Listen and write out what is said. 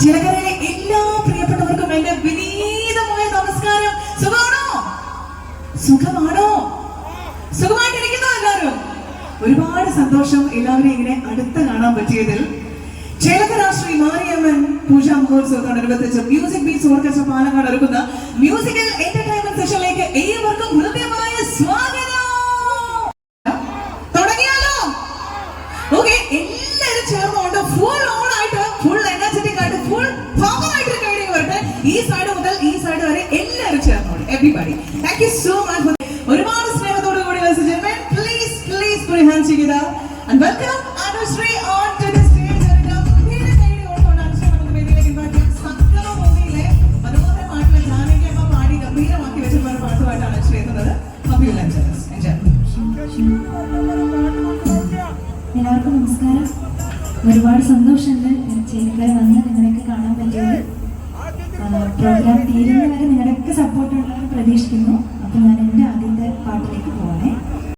ചിലകരയിലെ എല്ലാ പ്രിയപ്പെട്ടവർക്കും എന്റെ വിനീതമായ നമസ്കാരം. സുഖമാണോ? സുഖമാണോ? സുഖമായിട്ടിരിക്കുന്നോ എല്ലാവരും? ഒരുപാട് സന്തോഷം എല്ലാവരെയും ഇങ്ങനെ അടുത്ത് കാണാൻ പറ്റിയതിൽ. ചേലക്കര ശ്രീ മാരിയമ്മൻ പൂജാ മഹോത്സവത്തോടനുബന്ധിച്ച് മ്യൂസിക് ബീറ്റ്സ് ഓർക്കസ്ട്ര പാലക്കാട് ഒരുക്കുന്ന മ്യൂസിക്കൽ എന്റർടൈൻമെന്റ് സെഷനിലേക്ക് ഏവർക്കും ഹൃദ്യമായ സ്വാഗതം. തുടങ്ങിയാലോ? ഓക്കെ, എല്ലാവരും ചേർന്നുകൊണ്ട് ഫുൾ ഓൺ ആയിട്ട്, ഫുൾ എനർജറ്റിക് ആയിട്ട്, ഫുൾ പവർ ആയിട്ട് ട്രെയിനിങ് വരട്ടെ. ഈ സൈഡ് മുതൽ ഈ സൈഡ് വരെ എല്ലാവരും ചേർന്നോളൂ. Everybody, thank you so much. ഒരുപാട് സ്നേഹത്തോടു കൂടി please please put your hands together and welcome Anushri on to the stage. എല്ലാവർക്കും നമസ്കാരം. ഒരുപാട് സന്തോഷമുണ്ട് ചേലക്കര വന്ന് നിങ്ങളെയൊക്കെ കാണാൻ പറ്റിയത്. പ്രോഗ്രാം തീരുന്ന വരെ